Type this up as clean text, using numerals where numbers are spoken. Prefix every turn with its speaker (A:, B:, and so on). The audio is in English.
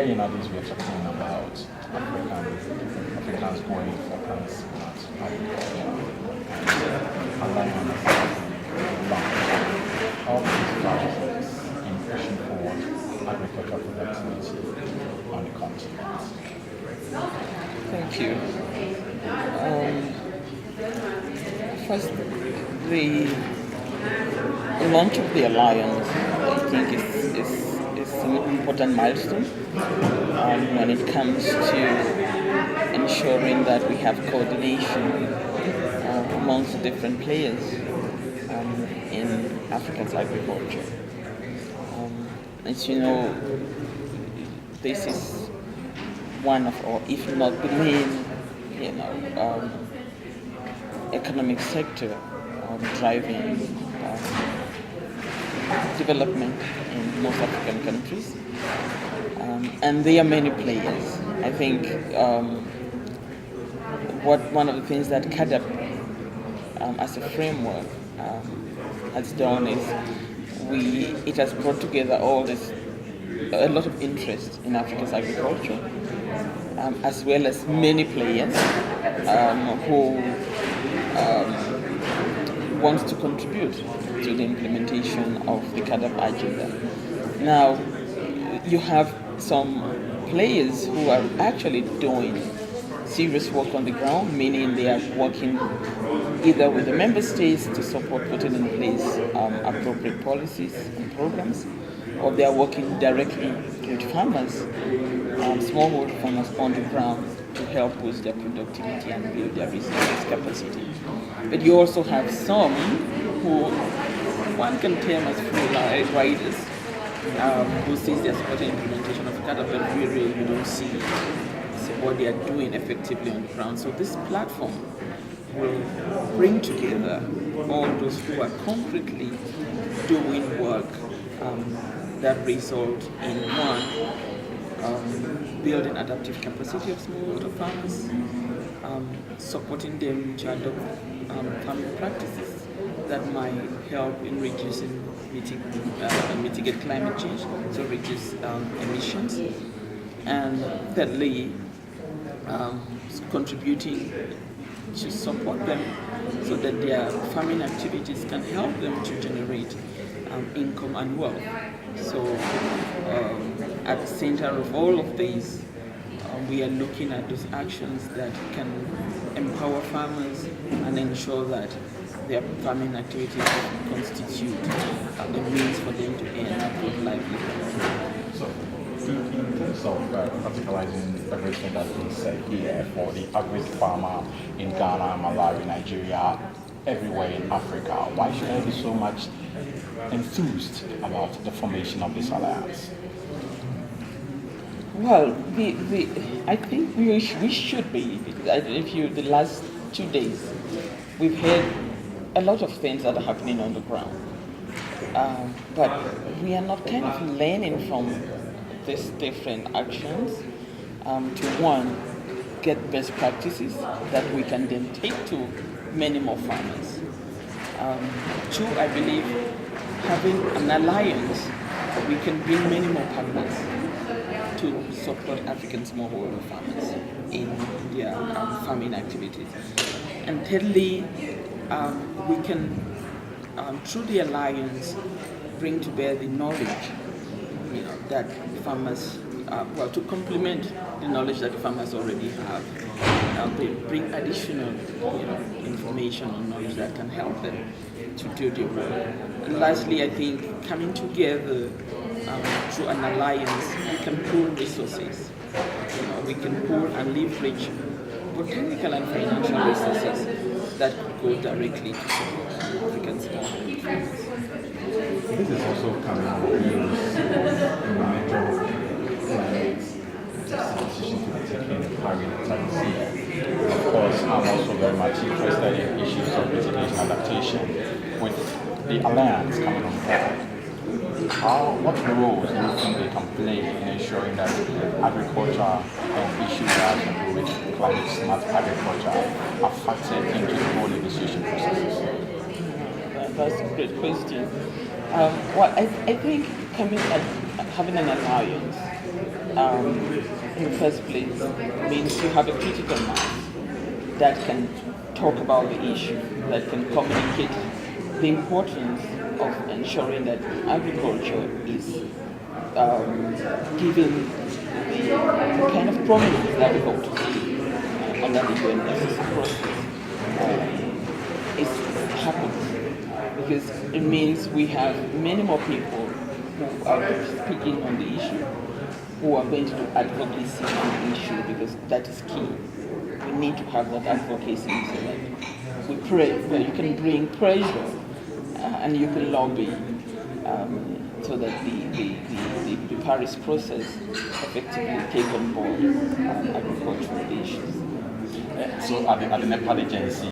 A: here nowadays we are talking about Africans going for plants smart agriculture and alliance launch all these strategies in pushing forward agricultural productivity on the continent.
B: Thank you. First, the launch of the alliance, I think, is an important milestone when it comes to ensuring that we have coordination amongst the different players in Africa's agriculture. As you know, this is one of, or if not the main, economic sector driving development in most African countries. And there are many players. I think one of the things that CADAP as a framework has done is it has brought together a lot of interest in Africa's agriculture, as well as many players who wants to contribute to the implementation of the CADAP agenda. Now, you have some players who are actually doing serious work on the ground, meaning they are working either with the member states to support putting in place appropriate policies and programs, or they are working directly with farmers, smallholder farmers on the ground to help boost their productivity and build their resilience capacity. But you also have some who one can term as free riders, who says they're supporting implementation of CADAP, but really you don't see what they are doing effectively on the ground. So this platform will bring together all those who are concretely doing work that result in building adaptive capacity of smallholder farmers, supporting them to adopt farming practices that might help in reducing mitigate climate change, so reduce emissions, and thirdly, contributing to support them so that their farming activities can help them to generate income and wealth. So at the center of all of these, we are looking at those actions that can empower farmers and ensure that their farming activities constitute the means for them to earn a good livelihood.
A: So, in terms of practicalizing everything that we said here for the agri farmer in Ghana, Malawi, Nigeria, everywhere in Africa, why should I be so much enthused about the formation of this alliance?
B: Well, I think we should be. The last 2 days, we've heard a lot of things that are happening on the ground, but we are not kind of learning from these different actions to get best practices that we can then take to many more farmers. Two, I believe having an alliance, we can bring many more partners to support African smallholder farmers in their farming activities. And thirdly, we can, through the alliance, bring to bear the knowledge, that farmers, to complement the knowledge that the farmers already have. They bring additional, information or knowledge that can help them to do their work. And lastly, I think coming together through an alliance, we can pool resources. We can pool and leverage both technical and financial resources that go directly to support African smallholder farmers.
A: This is also coming on the heels of environmental climate decision to be taken in Paris this year. Of course, I'm also very much interested in issues of mitigation adaptation with the alliance coming on board. What roles do you think they can play in ensuring that agriculture and issues that have to do with climate smart agriculture are factored into the whole negotiation processes?
B: That's a great question. Well, I think having an alliance in the first place means you have a critical mass that can talk about the issue, that can communicate the importance of ensuring that agriculture is given the kind of prominence that we hope to see under the UNFCCC process is happens, because it means we have many more people who are speaking on the issue, who are going to do advocacy on the issue, because that is key. We need to have that advocacy so that we pray, where you can bring pressure and you can lobby so that the Paris process effectively take on board agricultural issues.
A: So at the NEPAD agency,